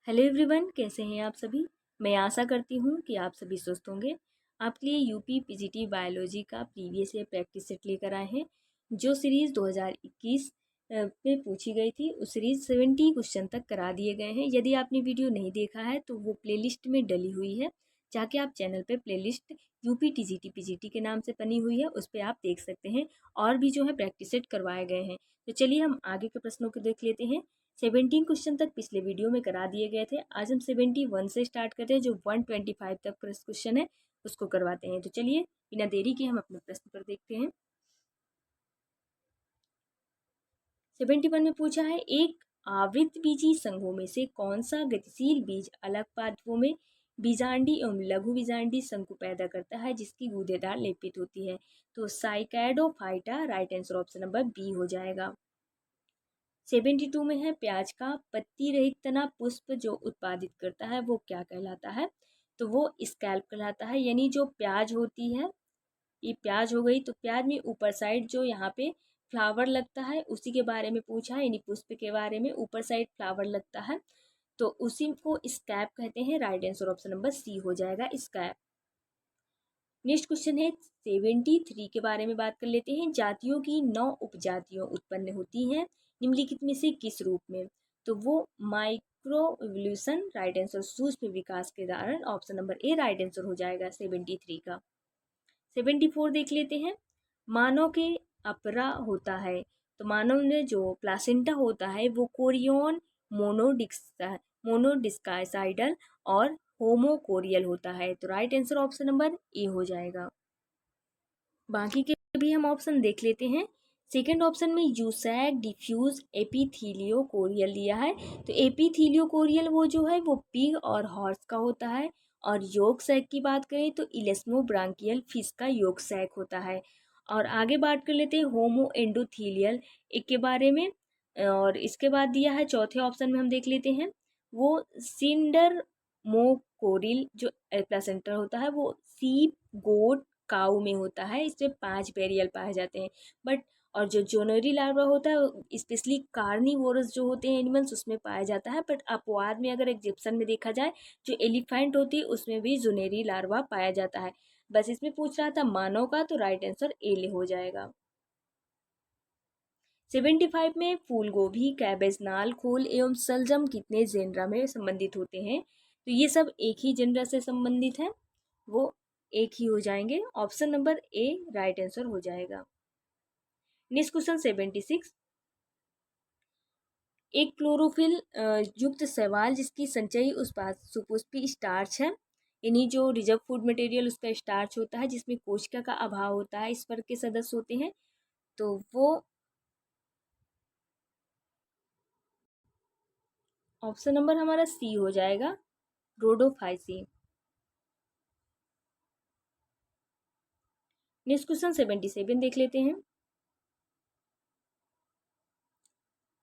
Hello everyone, कैसे हैं आप सभी। मैं आशा करती हूँ कि आप सभी स्वस्थ होंगे। आपके लिए यूपी पीजीटी बायोलॉजी का प्रीवियस ईयर प्रैक्टिस सेट लेकर आए हैं। जो सीरीज़ 2021 में पूछी गई थी, उस सीरीज़ 70 क्वेश्चन तक करा दिए गए हैं। यदि आपने वीडियो नहीं देखा है तो वो प्लेलिस्ट में डली हुई है। जाके आप चैनल पे प्लेलिस्ट यूपी टीजीटी पीजीटी के नाम से बनी हुई है, उस पर आप देख सकते हैं। और भी जो है प्रैक्टिस सेट करवाए गए हैं। तो चलिए हम आगे के प्रश्नों को देख लेते हैं। 17 क्वेश्चन तक पिछले वीडियो में करा दिए गए थे। आज हम 71 से स्टार्ट करते हैं, जो 125 तक क्वेश्चन है उसको करवाते हैं। तो चलिए बिना देरी के हम अपने प्रश्न पर देखते हैं। 71 में पूछा है, एक आवृत बीजी संघों में से कौन सा गतिशील बीज अलग पादपों में बीजांडी एवं लघु बीजांडी संघ पैदा करता है जिसकी गूदेदार लेपित होती है। तो Cycadophyta, right answer option number B हो जाएगा। 72 में है, प्याज का पत्ती रहित तना पुष्प जो उत्पादित करता है वो क्या कहलाता है। तो वो स्कैल्प कहलाता है। यानी जो प्याज होती है, ये प्याज हो गई, तो प्याज में ऊपर साइड जो यहाँ पे फ्लावर लगता है उसी के बारे में पूछा है। यानी पुष्प के बारे में ऊपर साइड फ्लावर लगता है तो उसी को स्कैप कहते हैं। Right answer option number C हो जाएगा, स्कैप। नेक्स्ट क्वेश्चन है 73 के बारे में बात कर लेते हैं। जातियों की 9 उपजातियों उत्पन्न होती हैं निम्नलिखित में से किस रूप में। तो वो माइक्रो इवोल्यूशन, राइट आंसर सूक्ष्म विकास के कारण, ऑप्शन नंबर ए राइट आंसर हो जाएगा 73 का। 74 देख लेते हैं। मानव के अपरा होता है, तो मानव में जो प्लासेंटा होता है वो कोरियन मोनोडिस्कासाइडल और होमोकोरियल होता है। तो right answer option number A हो जाएगा। बाकी के भी हम ऑप्शन देख लेते हैं। सेकेंड ऑप्शन में यूसैक डिफ्यूज एपीथीलियो कोरियल दिया है। तो एपीथीलियो कोरियल वो जो है वो पिग और हॉर्स का होता है। और योग सैक की बात करें तो इलेस्मो ब्रांकियल फिश का योग सैक होता है। और आगे बात कर लेते हैं होमो एंडोथीलियल एक के बारे में। और इसके बाद दिया है चौथे ऑप्शन में, हम देख लेते हैं। वो सिंडर मोकोरिल जो प्लेसेंटा होता है वो सीप गोट काऊ में होता है। इसमें 5 बेरियल पाए जाते हैं। बट और जो जोनरी लार्वा होता है स्पेशली कार्निवोरस जो होते हैं एनिमल्स उसमें पाया जाता है। बट अपवाद में अगर एग्जिप्शन में देखा जाए, जो एलिफेंट होती है उसमें भी जोनेरी लार्वा पाया जाता है। बस इसमें पूछ रहा था मानव का, तो राइट आंसर ए हो जाएगा। 75 में फूल गोभी, कैबेज, नाल, खोल एवं सलजम कितने जेनरा में संबंधित होते हैं। तो ये सब एक ही जेनरा से संबंधित है, वो एक ही हो जाएंगे। ऑप्शन नंबर ए राइट आंसर हो जाएगा। नेक्स्ट क्वेश्चन 76, एक क्लोरोफिल युक्त शैवाल जिसकी संचयी सुपुष्पी स्टार्च है। यानी जो रिजर्व फूड मटेरियल उसका स्टार्च होता है जिसमें कोशिका का अभाव होता है, इस वर्ग के सदस्य होते हैं। तो वो ऑप्शन नंबर हमारा सी हो जाएगा, रोडोफाइसी। नेक्स्ट क्वेश्चन 77 देख लेते हैं।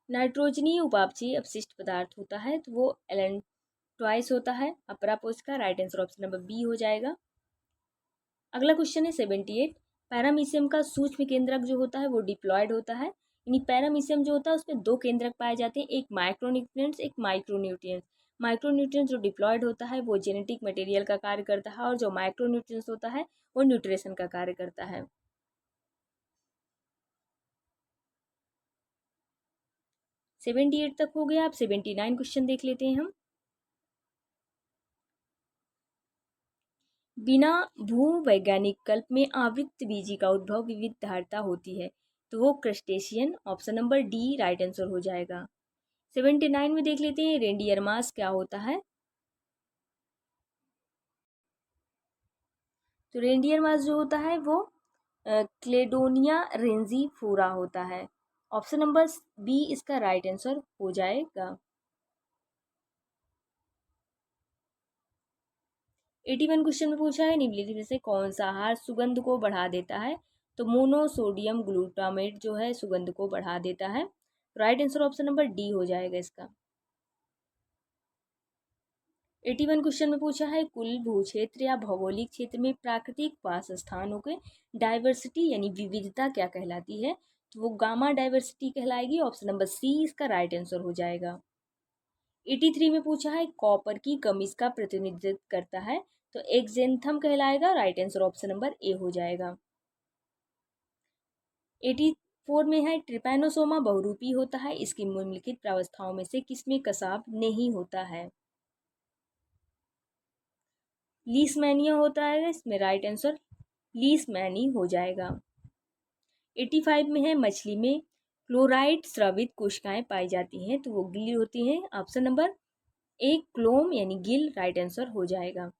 नाइट्रोजनी उपापचयी अपशिष्ट पदार्थ होता है, तो वो एलेंट्राइस होता है। अपरापोष का right answer option number B हो जाएगा। अगला क्वेश्चन है 78, पैरामीशियम का सूक्ष्म केंद्रक जो होता है वो डिप्लॉयड होता है। यानी पैरामीशियम जो होता है उसमें 2 केंद्रक पाए जाते हैं, एक माइक्रोन्यूट्रिएंट्स, एक माइक्रोन्यूट्रिएंट्स। माइक्रोन्यूट्रिएंट्स जो डिप्लॉयड होता है वो जेनेटिक मटेरियल का कार्य करता है, और जो माइक्रोन्यूट्रिएंट्स होता है वो न्यूट्रिशन का कार्य करता है। 78 तक हो गया। अब 79 क्वेश्चन देख लेते हैं हम। बिना भूवैज्ञानिक कल्प में आवृत्त बीजी का उद्भव विविध धारता होती है, तो वो crustacean, option number D right answer हो जाएगा। 79 में देख लेते हैं रेंडियर मास क्या होता है। तो रेंडियर मास जो होता है वो क्लेडोनिया रेंजीफोरा होता है। ऑप्शन नंबर बी इसका राइट आंसर हो जाएगा। 81 क्वेश्चन में पूछा है निम्नलिखित में से कौन सा आहार सुगंध को बढ़ा देता है। तो मोनोसोडियम ग्लूटामेट जो है सुगंध को बढ़ा देता है। Right answer option number D हो जाएगा इसका। 81 क्वेश्चन में पूछा है कुल भू क्षेत्र या भौगोलिक क्षेत्र में प्राकृतिक वास स्थानों के डाइवर्सिटी यानी विविधता क्या कहलाती है। तो वो गामा डाइवर्सिटी कहलाएगी। ऑप्शन नंबर सी इसका राइट आंसर हो जाएगा। 83 में पूछा है कॉपर की कमी इसका प्रतिनिधित्व करता है, तो एक्जेंथम कहलाएगा। Right answer option number A हो जाएगा। 84 में है ट्रिपैनोसोमा बहुरूपी होता है, इसकी निम्नलिखित प्रावस्थाओं में से किसमें कसाव नहीं होता है? लीसमैनिया होता है इसमें। राइट आंसर लीसमैनी हो जाएगा। 85 में है मछली में क्लोराइड स्रावित कोशिकाएं पाई जाती हैं, तो वो गिल होती हैं। ऑप्शन नंबर ए क्लोम यानी गिल राइट आंसर हो जाएगा।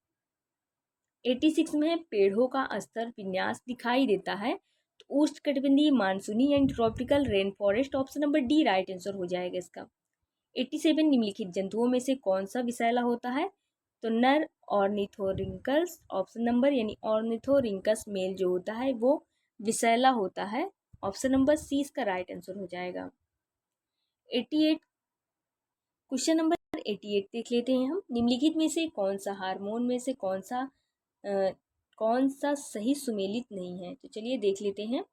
86 में है पेड़ों का स्तर विन्यास दिखाई देता है, तो उष्णकटिबंधीय मानसूनी and tropical rain forest option number D right answer हो जाएगा इसका। 87 निम्नलिखित जंतुओं में से कौन सा विषैला होता है? तो नर ऑर्निथोरिंकस ऑप्शन नंबर यानी ऑर्निथोरिंकस मेल जो होता है वो विषैला होता है। ऑप्शन नंबर सी इसका राइट आंसर हो जाएगा। 88 क्वेश्चन नंबर 88 देख लेते हैं हम। निम्नलिखित में से कौन सा हार्मोन में से कौन सा सही सुमेलित नहीं है? तो चलिए देख लेते हैं।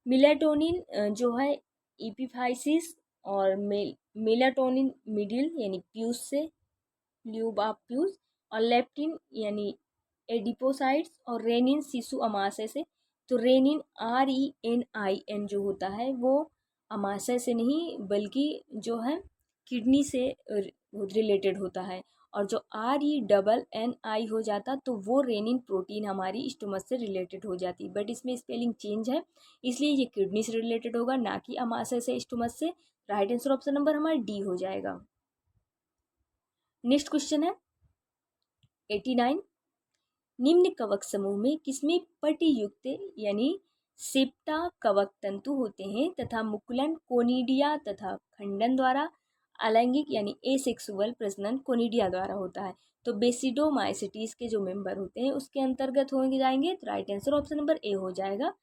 मेलाटोनिन जो है इपिफाइसिस और मेलाटोनिन मिडिल यानी प्यूस से ल्यूब ऑफ प्यूस, और लेप्टिन यानी एडिपोसाइट्स, और रेनिन शिशु अमाशय से। तो रेनिन RENIN जो होता है वो अमाशय से नहीं बल्कि जो है किडनी से रिलेटेड होता है, और जो RENNI हो जाता तो वो रेनिन प्रोटीन हमारी स्टोमच से रिलेटेड हो जाती, बट इसमें स्पेलिंग चेंज है, इसलिए ये किडनी से रिलेटेड होगा ना कि अमाशय से स्टोमच से। राइट आंसर ऑप्शन नंबर हमारा डी हो जाएगा। नेक्स्ट क्वेश्चन है 89। निम्न कवक समूह में किसमें पट्टयुक्त यानी सेप्टा कवक तंतु होते हैं तथा मुकुलन कोनिडिया तथा खंडन द्वारा, अलैंगिक यानी एसेक्सुअल प्रजनन कोनिडिया द्वारा होता है। तो बेसिडोमाइसिटीज के जो मेंबर होते हैं उसके अंतर्गत होंगे जाएंगे, तो right answer option number A हो जाएगा।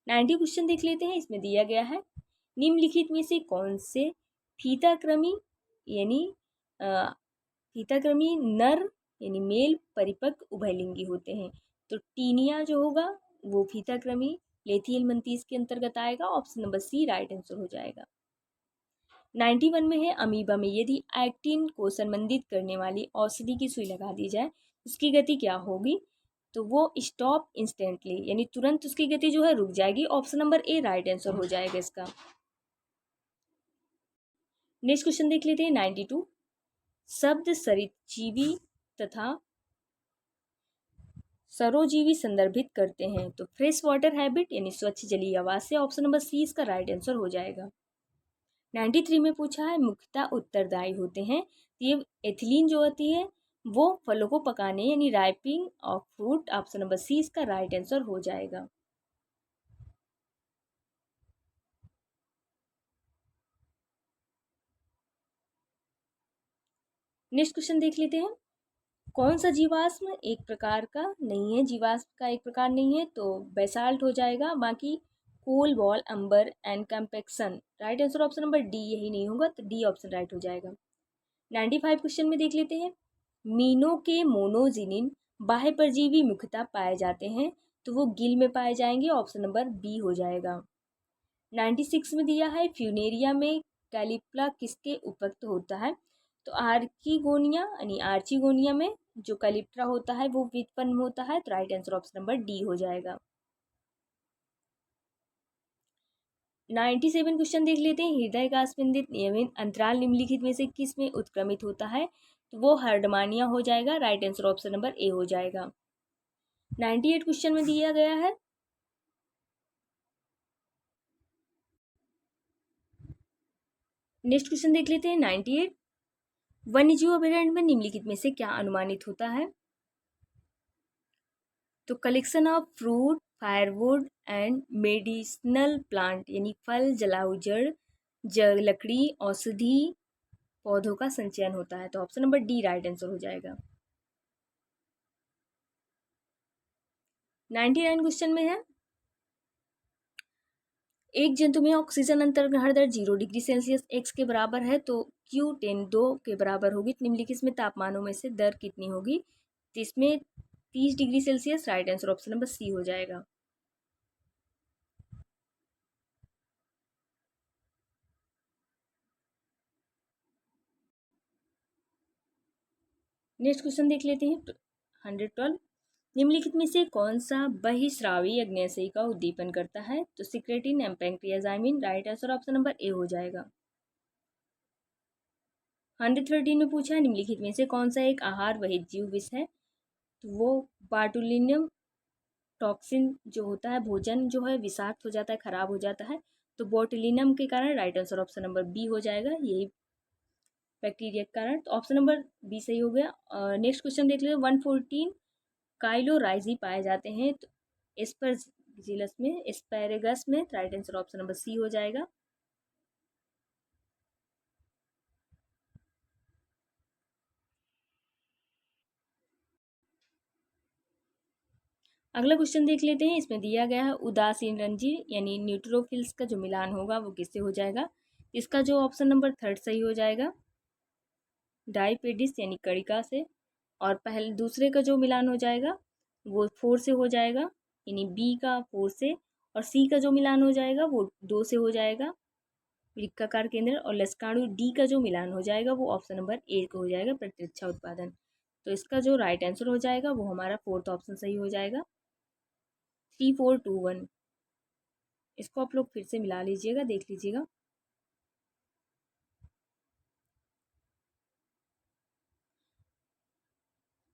90 क्वेश्चन देख लेते हैं। इसमें दिया गया है निम्नलिखित में से कौन से फीताक्रमी यानी फीताक्रमी नर यानी मेल परिपक्व उभयलिंगी होते हैं? तो टीनिया जो होगा वो फीताक्रमी लेथियल मंतीस के अंतर्गत आएगा। Option number C right answer हो जाएगा। 91 में है अमीबा में यदि एक्टिन को संबंधित करने वाली औषधि की सुई लगा दी जाए उसकी गति क्या होगी? तो वो स्टॉप इंस्टेंटली यानी तुरंत उसकी गति जो है रुक जाएगी। ऑप्शन नंबर ए राइट आंसर हो जाएगा इसका। नेक्स्ट क्वेश्चन देख लेते हैं 92। शब्द सरितजीवी तथा सरोजीवी संदर्भित करते हैं, तो फ्रेश वाटर हैबिट यानी स्वच्छ जलीय आवास से। ऑप्शन नंबर सी इसका राइट आंसर हो जाएगा। 93 में पूछा है मुख्यतः उत्तरदायी होते हैं, ये एथिलीन जो होती है वो फलों को पकाने यानी ripening of fruit. Option number C इसका राइट आंसर हो जाएगा। नेक्स्ट क्वेश्चन देख लेते हैं। कौन सा जीवाश्म एक प्रकार का नहीं है? जीवाश्म का एक प्रकार नहीं है तो बेसाल्ट हो जाएगा। बाकी coal ball amber and compaction right answer option number D यही नहीं होगा, तो डी ऑप्शन राइट हो जाएगा। 95 क्वेश्चन में देख लेते हैं। मीनों के मोनोजिनिन बाह्य परजीवी मुख्यतः पाए जाते हैं, तो वो गिल में पाए जाएंगे। ऑप्शन नंबर बी हो जाएगा। 96 में दिया है फ्यूनेरिया में कैलिप्ला किसके उपयुक्त होता है? तो आर्किगोनिया यानी आर्चिगोनिया में जो कैलिप्ट्रा होता है वो व्युत्पन्न होता है, तो right answer option number D हो जाएगा। 97 क्वेश्चन देख लेते हैं। हृदय का स्पंदित नियमित अंतराल निम्नलिखित में से किस में उत्क्रमित होता है? तो वो हर्डमानिया हो जाएगा। Right answer option number A हो जाएगा। 98 क्वेश्चन में दिया गया है नेक्स्ट क्वेश्चन देख लेते हैं 98। वन्यजीव अभयारण्य में निम्नलिखित में से क्या अनुमानित होता है? तो collection of fruit firewood and medicinal plant यानी फल जलाऊ जड़ लकड़ी औषधि पौधों का संचयन होता है, तो option number D right answer हो जाएगा। 99 क्वेश्चन में है एक जंतु में ऑक्सीजन अंतर्ग्रहण दर 0 डिग्री सेल्सियस x के बराबर है, तो Q10 2 के बराबर होगी। निम्नलिखित में तापमानों में से दर कितनी होगी? तो इसमें 30 degree Celsius right answer option number C हो जाएगा। नेक्स्ट क्वेश्चन देख लेते हैं 112। निम्नलिखित में से कौन सा बहिस्रावी अग्न्याशयी का उद्दीपन करता है? तो secretin and pancreozymin. Right answer option number A हो जाएगा। 113 में पूछा है निम्नलिखित में से कौन सा एक आहार वहित जीव विष है? तो वो बाटुलिनियम टॉक्सिन जो होता है, भोजन जो है विषाक्त हो जाता है, खराब हो जाता है, तो बोटुलिनम के कारण। Right answer option number B हो जाएगा, यही बैक्टीरिया के कारण। तो ऑप्शन नंबर बी सही हो गया। नेक्स्ट क्वेश्चन देख लेते 114। काइलोराइजी पाए जाते हैं तो एस्परजिलस में, एस्पैरेगस में। Right answer option number C हो जाएगा। अगला क्वेश्चन देख लेते हैं। इसमें दिया गया है उदासीन रंजी यानी न्यूट्रोफिल्स का जो मिलान होगा वो किससे हो जाएगा? इसका जो ऑप्शन नंबर थर्ड सही हो जाएगा, डाइपेडिस यानी कड़िका से। और पहले दूसरे का जो मिलान हो जाएगा वो 4 से हो जाएगा, यानी बी का 4 से। और सी का जो मिलान हो जाएगा वो 2 से हो जाएगा, वृक्काकार केंद्र। और लस्काणु डी का जो मिलान हो जाएगा वो ऑप्शन नंबर ए का हो जाएगा, प्रतिरक्षा उत्पादन। तो इसका जो राइट आंसर हो जाएगा वो हमारा फोर्थ ऑप्शन सही हो जाएगा, 3421। इसको आप लोग फिर से मिला लीजिएगा, देख लीजिएगा।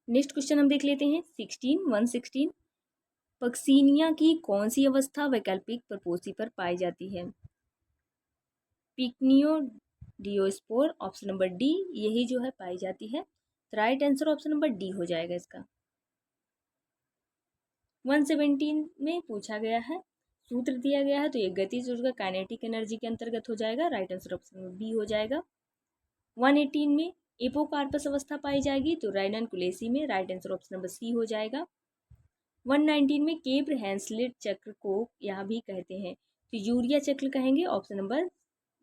नेक्स्ट क्वेश्चन हम देख लेते हैं 116। पक्सीनिया की कौन सी अवस्था वैकल्पिक प्रपोसी पर पाई जाती है? पिकनियो डियोस्पोर, ऑप्शन नंबर डी, यही जो है पाई जाती है। Right answer option number D हो जाएगा इसका। 117 में पूछा गया है, सूत्र दिया गया है, तो ये गतिज ऊर्जा काइनेटिक एनर्जी के अंतर्गत हो जाएगा। Right answer option number B हो जाएगा। 118 में एपोकार्पस अवस्था पाई जाएगी, तो राइनन-कुलेसी में। Right answer option number C हो जाएगा। 119 में केब्र हैंसलेट चक्र को यहाँ भी कहते हैं, तो यूरिया चक्र कहेंगे। ऑप्शन नंबर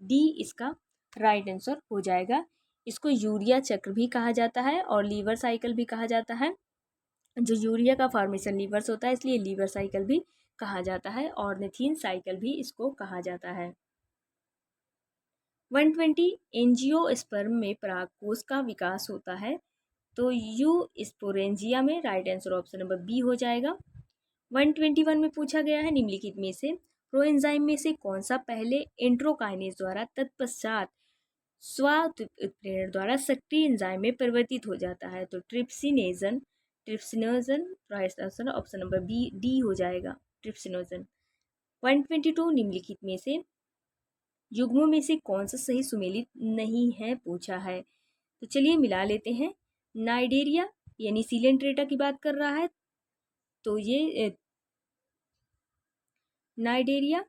डी इसका राइट आंसर हो जाएगा। इसको यूरिया चक्र भी कहा जाता है और लीवर साइकिल भी कहा जाता है। जो यूरिया का फॉर्मेशन लीवर से होता है, इसलिए लीवर साइकिल भी कहा जाता है, और नेथिन साइकिल भी इसको कहा जाता है। 120 एंजियोस्पर्म में परागकोश का विकास होता है, तो यू स्पोरेंजिया में। Right answer option number B हो जाएगा। 121 में पूछा गया है निम्नलिखित में से प्रोएंजाइम में से कौन सा पहले एंट्रोकाइनेज द्वारा तत्पश्चात उत्प्रेरण द्वारा सक्रिय एंजाइम में परिवर्तित हो जाता है? तो trypsinogen. Right answer option number B D हो जाएगा, ट्रिप्सिनोजन। 122 निम्नलिखित में से युग्मों में से कौन सा सही सुमेलित नहीं है पूछा है, तो चलिए मिला लेते हैं। नाइडेरिया यानी सीलेंट्रेटा की बात कर रहा है, तो ये नाइडेरिया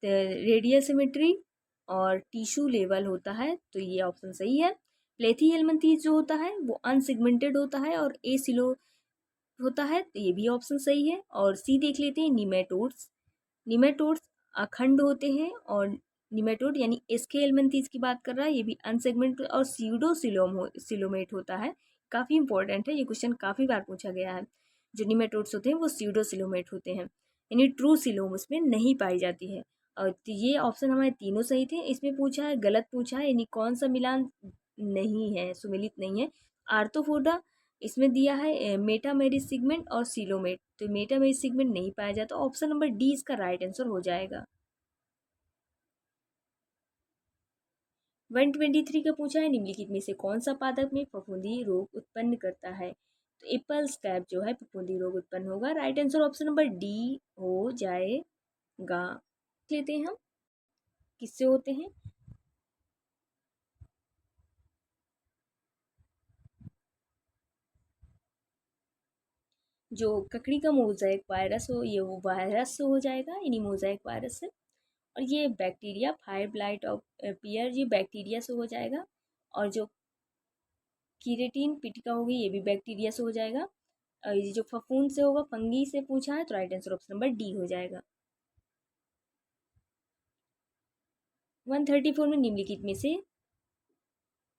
रेडियल सिमेट्री और टिश्यू लेवल होता है, तो ये ऑप्शन सही है। प्लेथी हेलमिंथेस जो होता है वो अनसेगमेंटेड होता है और ए सिलो होता है, तो ये भी ऑप्शन सही है। और सी देख लेते हैं, निमेटोड्स। निमेटोड्स अखंड होते हैं, और निमेटोड यानी एस्के हेलमिंथेस की बात कर रहा है, ये भी अनसेगमेंट और सीडो सिलोमेट होता है। काफ़ी इंपॉर्टेंट है, ये क्वेश्चन काफ़ी बार पूछा गया है। जो निमेटोड्स होते हैं वो सीडो सिलोमेट होते हैं, यानी ट्रू सिलोम उसमें नहीं पाई जाती है। और तो ये ऑप्शन हमारे तीनों सही थे। इसमें पूछा है, गलत पूछा है, यानी कौन सा मिलान नहीं है, सुमेलित नहीं है? आर्थोपोडा, इसमें दिया है मेटामेरिस सिगमेंट और सिलोमेट, तो मेटामेरिस सिगमेंट नहीं पाया जाता। ऑप्शन नंबर डी इसका राइट आंसर हो जाएगा। 123 का पूछा है निम्नलिखित में से कौन सा पादप में फफूंदी रोग उत्पन्न करता है? तो एप्पल स्कैब जो है फफूंदी रोग उत्पन्न होगा। Right answer option number D हो जाएगा। लेते हैं हम किससे होते हैं। जो ककड़ी का मोज़ेक वायरस हो, ये वो वायरस से हो जाएगा, यानी मोज़ेक वायरस से। और ये बैक्टीरिया फायर ब्लाइट ऑफ पियर, ये बैक्टीरिया से हो जाएगा। और जो कीरेटिन पिटिका होगी ये भी बैक्टीरिया से हो जाएगा। और ये जो फफूंद से होगा, फंगी से पूछा है, तो right answer option number D हो जाएगा। 134 में निम्नलिखित में से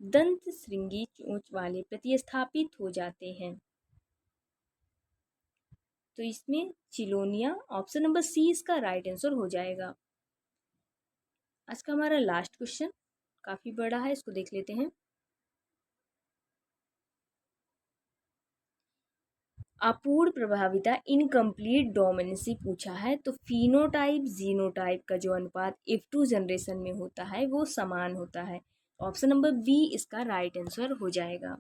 दंत श्रृंगी चोंच वाले प्रतिस्थापित हो जाते हैं, तो इसमें चिलोनिया, ऑप्शन नंबर सी इसका राइट आंसर हो जाएगा। आज का हमारा लास्ट क्वेश्चन काफ़ी बड़ा है, इसको देख लेते हैं। अपूर्ण प्रभाविता इनकम्प्लीट डोमिनेंसी पूछा है तो फिनोटाइप जीनोटाइप का जो अनुपात F2 जनरेशन में होता है वो समान होता है। ऑप्शन नंबर बी इसका राइट आंसर हो जाएगा।